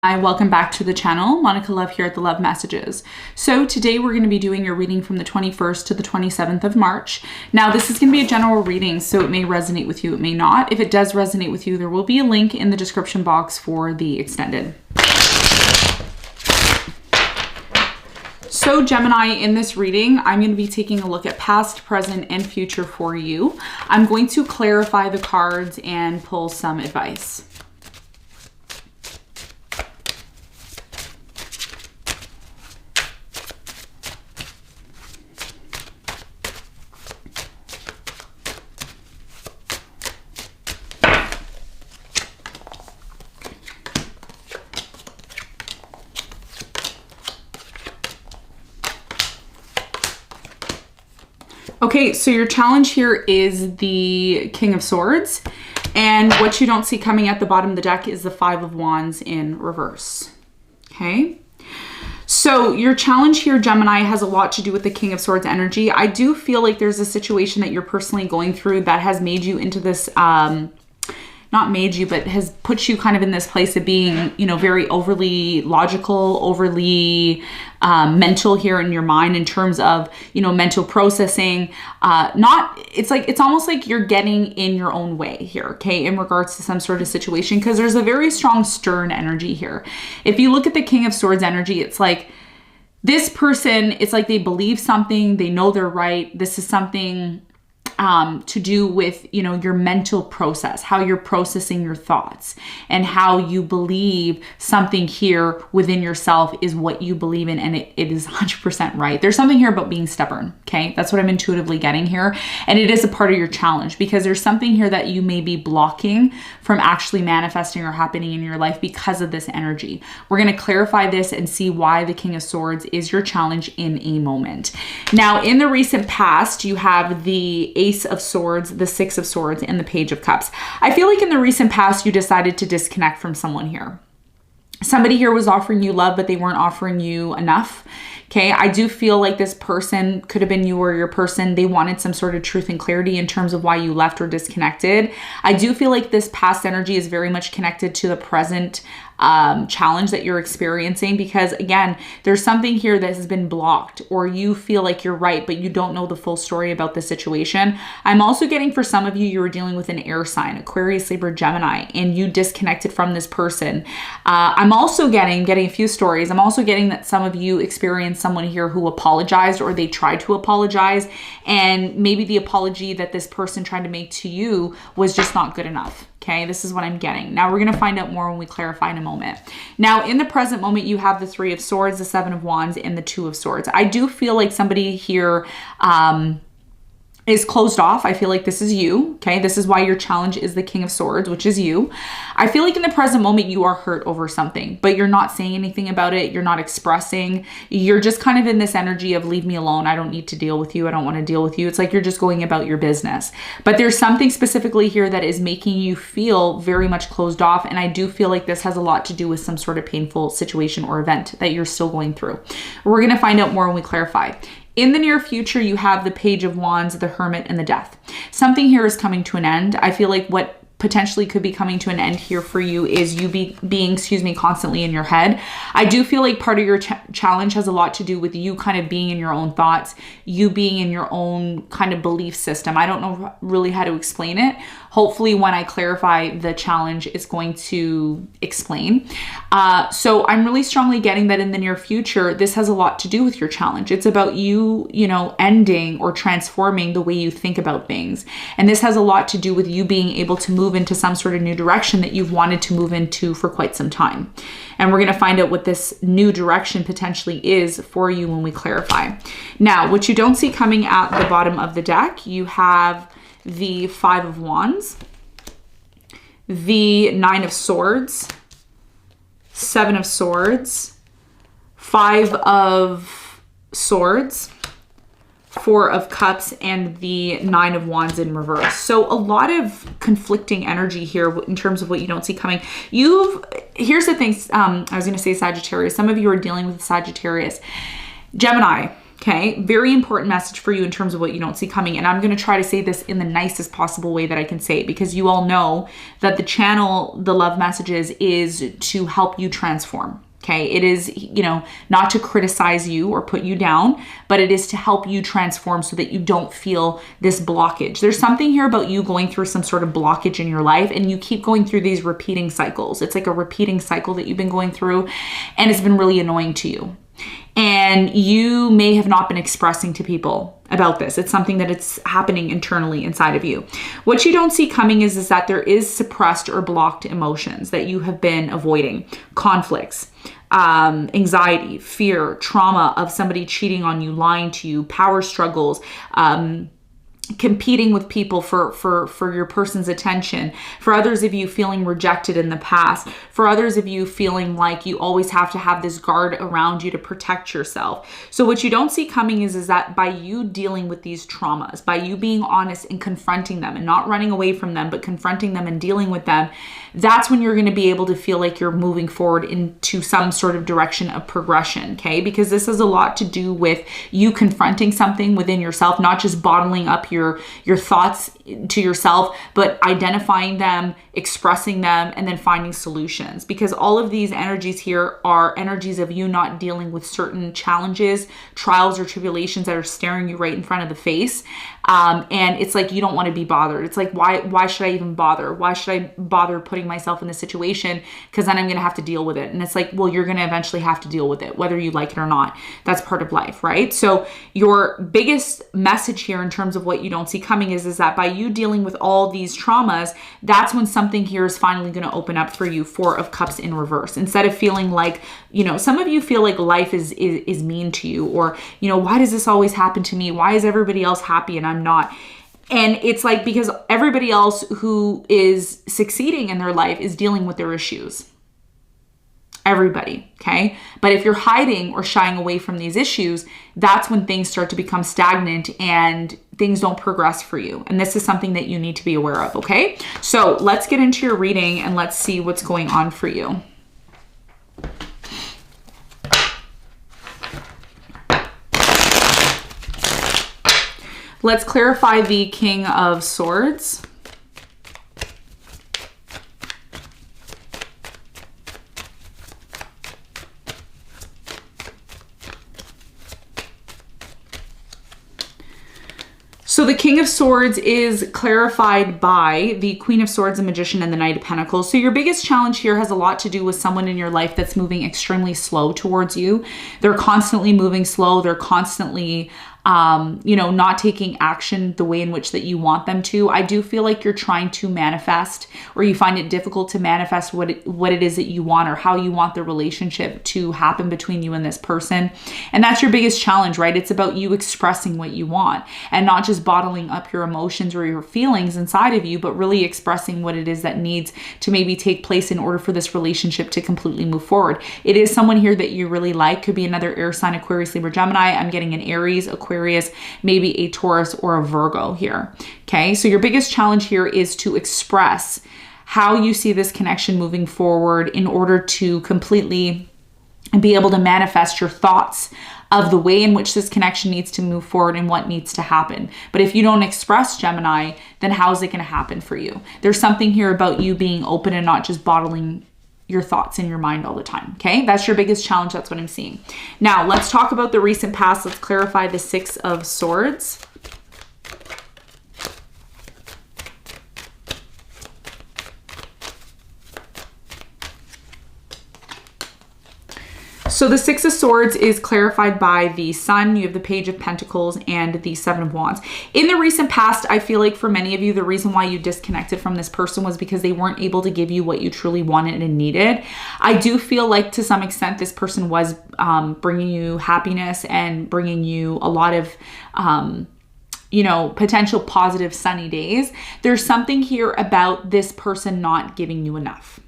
Hi, welcome back to the channel. Monica Love here at the Love Messages. So today we're going to be doing your reading from the 21st to the 27th of March. Now this is going to be a general reading, so it may resonate with you, it may not. If it does resonate with you, there will be a link in the description box for the extended. So Gemini, in this reading, I'm going to be taking a look at past, present, and future for you. I'm going to clarify the cards and pull some advice. Okay, so your challenge here is the King of Swords, and what you don't see coming at the bottom of the deck is the Five of Wands in reverse. Okay, so your challenge here, Gemini, has a lot to do with the King of Swords energy. I do feel like there's a situation that you're personally going through that has made you into this, not made you, but has put you kind of in this place of being, you know, very overly logical, overly mental here in your mind in terms of, you know, mental processing. It's almost like you're getting in your own way here, okay, in regards to some sort of situation, because there's a very strong stern energy here. If you look at the King of Swords energy, it's like this person, it's like they believe something, they know they're right. This is something to do with, you know, your mental process, how you're processing your thoughts and how you believe something here within yourself is what you believe in, and it is 100% right. There's something here about being stubborn, okay? That's what I'm intuitively getting here, and it is a part of your challenge because there's something here that you may be blocking from actually manifesting or happening in your life because of this energy. We're going to clarify this and see why the King of Swords is your challenge in a moment. Now, in the recent past, you have the Ace of Swords, the Six of Swords, and the Page of Cups. I feel like in the recent past, you decided to disconnect from someone here. Somebody here was offering you love, but they weren't offering you enough. Okay, I do feel like this person could have been you or your person. They wanted some sort of truth and clarity in terms of why you left or disconnected. I do feel like this past energy is very much connected to the present challenge that you're experiencing, because again, there's something here that has been blocked, or you feel like you're right, but you don't know the full story about the situation. I'm also getting, for some of you, you were dealing with an air sign, Aquarius, Libra, Gemini, and you disconnected from this person. I'm also getting a few stories. I'm also getting that some of you experienced someone here who apologized, or they tried to apologize, and maybe the apology that this person tried to make to you was just not good enough. Okay, this is what I'm getting. Now we're going to find out more when we clarify in a moment. Now, in the present moment, you have the Three of Swords, the Seven of Wands, and the Two of Swords. I do feel like somebody here is closed off. I feel like this is you. Okay, this is why your challenge is the King of Swords, which is you. I feel like in the present moment you are hurt over something, but you're not saying anything about it. You're not expressing. You're just kind of in this energy of leave me alone. I don't need to deal with you. I don't want to deal with you. It's like you're just going about your business. But there's something specifically here that is making you feel very much closed off, and I do feel like this has a lot to do with some sort of painful situation or event that you're still going through. We're going to find out more when we clarify. In the near future, you have the Page of Wands, the Hermit, and the Death. Something here is coming to an end. I feel like what potentially could be coming to an end here for you is you being constantly in your head. I do feel like part of your challenge has a lot to do with you kind of being in your own thoughts, you being in your own kind of belief system. I don't know really how to explain it. Hopefully when I clarify the challenge, it's going to explain. So I'm really strongly getting that in the near future, this has a lot to do with your challenge. It's about you, you know, ending or transforming the way you think about things. And this has a lot to do with you being able to move into some sort of new direction that you've wanted to move into for quite some time. And we're going to find out what this new direction potentially is for you when we clarify. Now, what you don't see coming at the bottom of the deck, you have the Five of Wands, the Nine of Swords, Seven of Swords, Five of Swords, Four of Cups, and the Nine of Wands in reverse. So a lot of conflicting energy here in terms of what you don't see coming. Here's the thing, I was going to say Sagittarius. Some of you are dealing with Sagittarius. Gemini, Okay, very important message for you in terms of what you don't see coming. And I'm going to try to say this in the nicest possible way that I can say it, because you all know that the channel, the love messages, is to help you transform. Okay, it is, you know, not to criticize you or put you down, but it is to help you transform so that you don't feel this blockage. There's something here about you going through some sort of blockage in your life, and you keep going through these repeating cycles. It's like a repeating cycle that you've been going through, and it's been really annoying to you. And you may have not been expressing to people about this. It's something that it's happening internally inside of you. What you don't see coming is that there is suppressed or blocked emotions that you have been avoiding, conflicts, anxiety, fear, trauma of somebody cheating on you, lying to you, power struggles, competing with people for your person's attention, for others of you feeling rejected in the past, for others of you feeling like you always have to have this guard around you to protect yourself. So what you don't see coming is that by you dealing with these traumas, by you being honest and confronting them and not running away from them, but confronting them and dealing with them, that's when you're going to be able to feel like you're moving forward into some sort of direction of progression, okay? Because this has a lot to do with you confronting something within yourself, not just bottling up your thoughts to yourself, but identifying them, expressing them, and then finding solutions. Because all of these energies here are energies of you not dealing with certain challenges, trials, or tribulations that are staring you right in front of the face. And it's like you don't want to be bothered. It's like, why should I even bother? Why should I bother putting myself in this situation? Because then I'm going to have to deal with it. And it's like, well, you're going to eventually have to deal with it, whether you like it or not. That's part of life, right? So your biggest message here in terms of what you don't see coming is that by you dealing with all these traumas, that's when something here is finally going to open up for you. Four of Cups in reverse. Instead of feeling like, you know, some of you feel like life is mean to you, or, you know, why does this always happen to me? Why is everybody else happy and I'm not? And it's like, because everybody else who is succeeding in their life is dealing with their issues. Everybody, okay? But if you're hiding or shying away from these issues, that's when things start to become stagnant and things don't progress for you. And this is something that you need to be aware of, okay? So let's get into your reading and let's see what's going on for you. Let's clarify the King of Swords. So the King of Swords is clarified by the Queen of Swords, the Magician, and the Knight of Pentacles. So your biggest challenge here has a lot to do with someone in your life that's moving extremely slow towards you. They're constantly moving slow. They're constantly you know, not taking action the way in which that you want them to. I do feel like you're trying to manifest, or you find it difficult to manifest what it is that you want, or how you want the relationship to happen between you and this person. And that's your biggest challenge, right? It's about you expressing what you want and not just bottling up your emotions or your feelings inside of you, but really expressing what it is that needs to maybe take place in order for this relationship to completely move forward. It is someone here that you really like. Could be another air sign, Aquarius, Libra, Gemini. I'm getting an Aries, Aquarius, maybe a Taurus or a Virgo here. Okay, so your biggest challenge here is to express how you see this connection moving forward in order to completely be able to manifest your thoughts of the way in which this connection needs to move forward and what needs to happen. But if you don't express, Gemini, then how is it going to happen for you? There's something here about you being open and not just bottling your thoughts in your mind all the time. Okay, that's your biggest challenge. That's what I'm seeing. Now let's talk about the recent past. Let's clarify the Six of Swords. So the Six of Swords is clarified by the Sun. You have the Page of Pentacles and the Seven of Wands. In the recent past, I feel like for many of you, the reason why you disconnected from this person was because they weren't able to give you what you truly wanted and needed. I do feel like to some extent, this person was bringing you happiness and bringing you a lot of you know, potential positive sunny days. There's something here about this person not giving you enough.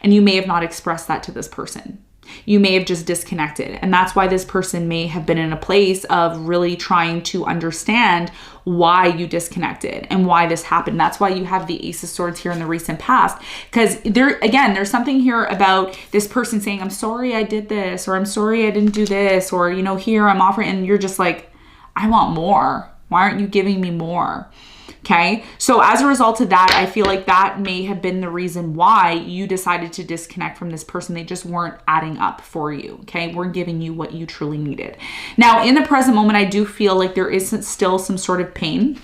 And you may have not expressed that to this person. You may have just disconnected. And that's why this person may have been in a place of really trying to understand why you disconnected and why this happened. That's why you have the Ace of Swords here in the recent past. Because there's something here about this person saying, I'm sorry I did this, or I'm sorry I didn't do this, or, here I'm offering, and you're just like, I want more. Why aren't you giving me more? Okay. So as a result of that, I feel like that may have been the reason why you decided to disconnect from this person. They just weren't adding up for you. Okay. We're giving you what you truly needed. Now, in the present moment, I do feel like there is still some sort of pain.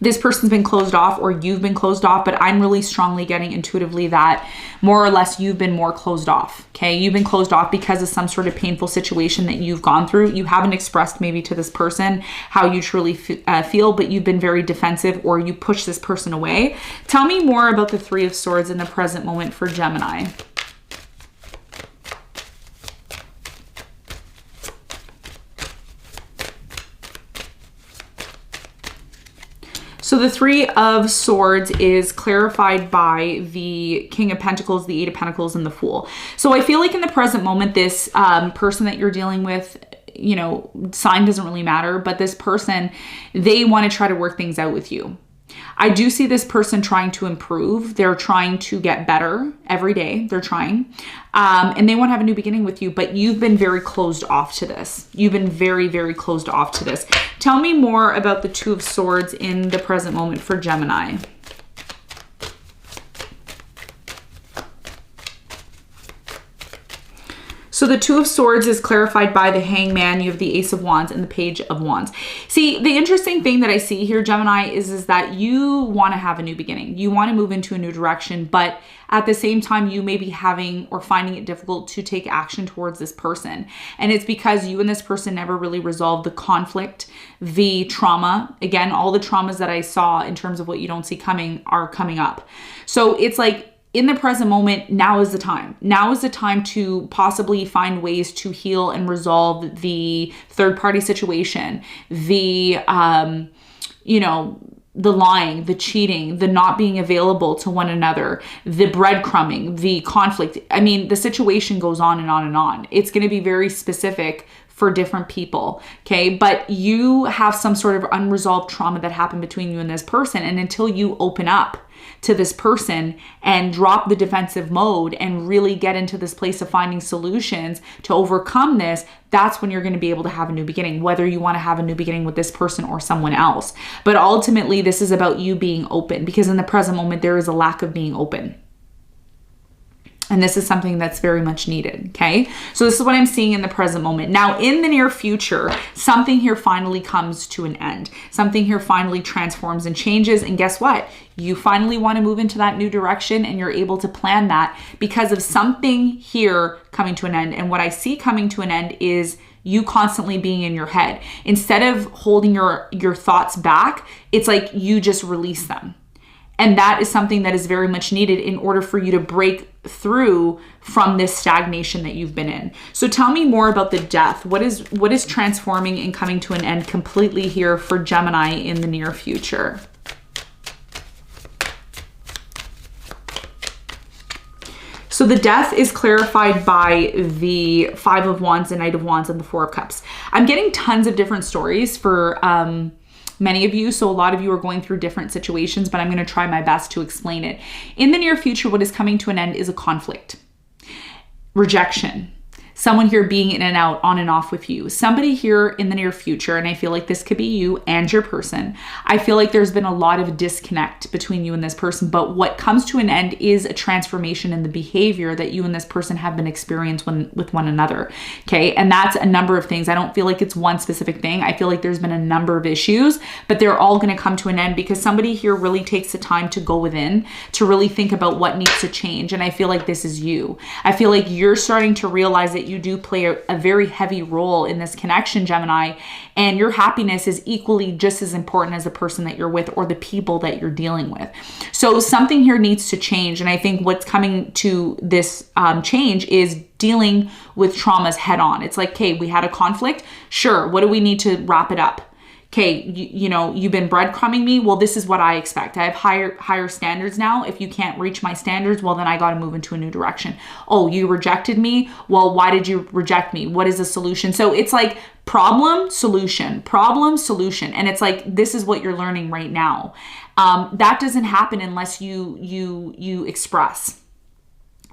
This person's been closed off, or you've been closed off, but I'm really strongly getting intuitively that more or less you've been more closed off. Okay. You've been closed off because of some sort of painful situation that you've gone through. You haven't expressed maybe to this person how you truly feel, but you've been very defensive, or you push this person away. Tell me more about the Three of Swords in the present moment for Gemini. So the Three of Swords is clarified by the King of Pentacles, the Eight of Pentacles, and the Fool. So I feel like in the present moment, this person that you're dealing with, sign doesn't really matter, but this person, they want to try to work things out with you. I do see this person trying to improve. They're trying to get better every day. They're trying. And they want to have a new beginning with you, but you've been very closed off to this. You've been very, very closed off to this. Tell me more about the Two of Swords in the present moment for Gemini. So the Two of Swords is clarified by the Hangman. You have the Ace of Wands and the Page of Wands. See, the interesting thing that I see here, Gemini, is that you want to have a new beginning. You want to move into a new direction, but at the same time, you may be having or finding it difficult to take action towards this person. And it's because you and this person never really resolved the conflict, the trauma. Again, all the traumas that I saw in terms of what you don't see coming are coming up. So it's like, in the present moment, now is the time. Now is the time to possibly find ways to heal and resolve the third-party situation, the lying, the cheating, the not being available to one another, the breadcrumbing, the conflict. I mean, the situation goes on and on and on. It's going to be very specific for different people, okay? But you have some sort of unresolved trauma that happened between you and this person, and until you open up to this person and drop the defensive mode and really get into this place of finding solutions to overcome this, that's when you're going to be able to have a new beginning, whether you want to have a new beginning with this person or someone else. But ultimately, this is about you being open, because in the present moment, there is a lack of being open. And this is something that's very much needed, okay? So this is what I'm seeing in the present moment. Now, in the near future, something here finally comes to an end. Something here finally transforms and changes. And guess what? You finally want to move into that new direction, and you're able to plan that because of something here coming to an end. And what I see coming to an end is you constantly being in your head. Instead of holding your thoughts back, it's like you just release them. And that is something that is very much needed in order for you to break through from this stagnation that you've been in. So tell me more about the Death. What is transforming and coming to an end completely here for Gemini in the near future? So the Death is clarified by the Five of Wands, the Knight of Wands, and the Four of Cups. I'm getting tons of different stories for many of you. So a lot of you are going through different situations, but I'm going to try my best to explain it. In the near future, what is coming to an end is a conflict, rejection, someone here being in and out, on and off with you. Somebody here in the near future, and I feel like this could be you and your person. I feel like there's been a lot of disconnect between you and this person, but what comes to an end is a transformation in the behavior that you and this person have been experiencing with one another, okay? And that's a number of things. I don't feel like it's one specific thing. I feel like there's been a number of issues, but they're all going to come to an end because somebody here really takes the time to go within, to really think about what needs to change. And I feel like this is you. I feel like you're starting to realize that you do play a very heavy role in this connection, Gemini, and your happiness is equally just as important as the person that you're with or the people that you're dealing with. So something here needs to change. And I think what's coming to this change is dealing with traumas head on. It's like, okay, we had a conflict. Sure. What do we need to wrap it up? okay, you know, you've been breadcrumbing me. Well, this is what I expect. I have higher standards now. If you can't reach my standards, well, then I got to move into a new direction. Oh, you rejected me. Well, why did you reject me? What is the solution? So it's like problem, solution, problem, solution. And it's like, this is what you're learning right now. That doesn't happen unless you express.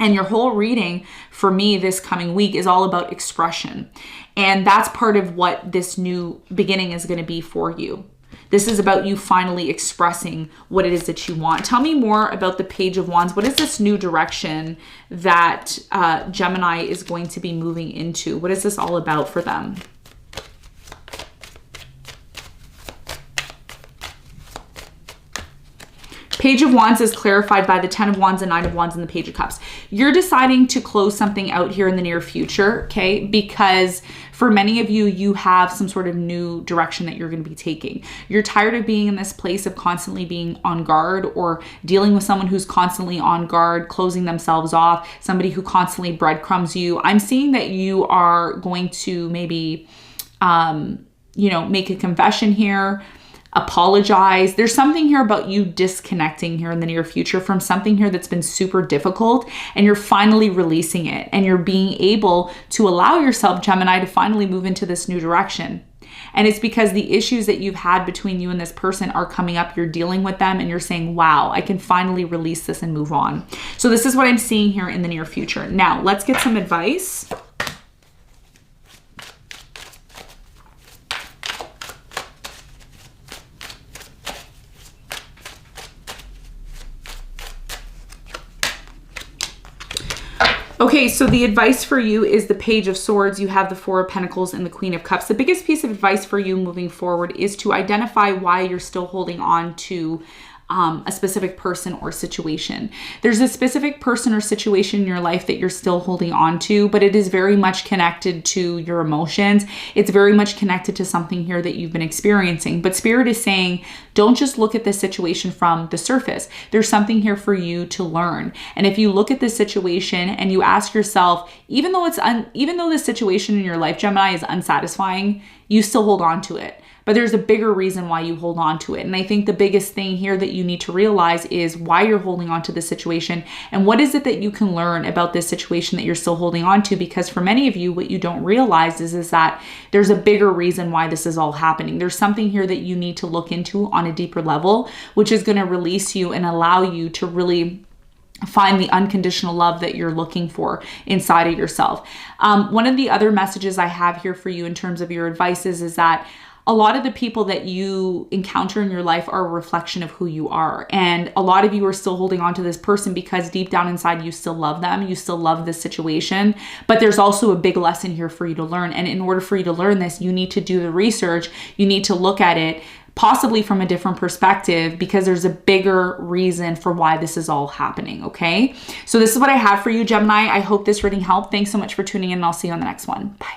And your whole reading for me this coming week is all about expression. And that's part of what this new beginning is going to be for you. This is about you finally expressing what it is that you want. Tell me more about the Page of Wands. What is this new direction that Gemini is going to be moving into? What is this all about for them? Page of Wands is clarified by the 10 of Wands, the 9 of Wands, and the Page of Cups. You're deciding to close something out here in the near future, okay? Because for many of you, you have some sort of new direction that you're going to be taking. You're tired of being in this place of constantly being on guard or dealing with someone who's constantly on guard, closing themselves off, somebody who constantly breadcrumbs you. I'm seeing that you are going to maybe, you know, make a confession here, apologize. There's something here about you disconnecting here in the near future from something here that's been super difficult, and you're finally releasing it, and you're being able to allow yourself, Gemini, to finally move into this new direction. And it's because the issues that you've had between you and this person are coming up, you're dealing with them, and you're saying, wow, I can finally release this and move on. So this is what I'm seeing here in the near future. Now let's get some advice. Okay, so the advice for you is the Page of Swords. You have the Four of Pentacles and the Queen of Cups. The biggest piece of advice for you moving forward is to identify why you're still holding on to a specific person or situation. There's a specific person or situation in your life that you're still holding on to, but it is very much connected to your emotions. It's very much connected to something here that you've been experiencing. But Spirit is saying, don't just look at this situation from the surface. There's something here for you to learn. And if you look at this situation and you ask yourself, even though this situation in your life, Gemini, is unsatisfying, you still hold on to it. But there's a bigger reason why you hold on to it. And I think the biggest thing here that you need to realize is why you're holding on to this situation and what is it that you can learn about this situation that you're still holding on to. Because for many of you, what you don't realize is that there's a bigger reason why this is all happening. There's something here that you need to look into on a deeper level, which is going to release you and allow you to really find the unconditional love that you're looking for inside of yourself. One of the other messages I have here for you in terms of your advice is that a lot of the people that you encounter in your life are a reflection of who you are. And a lot of you are still holding on to this person because deep down inside, you still love them. You still love this situation. But there's also a big lesson here for you to learn. And in order for you to learn this, you need to do the research. You need to look at it possibly from a different perspective, because there's a bigger reason for why this is all happening, okay? So this is what I have for you, Gemini. I hope this reading helped. Thanks so much for tuning in, and I'll see you on the next one. Bye.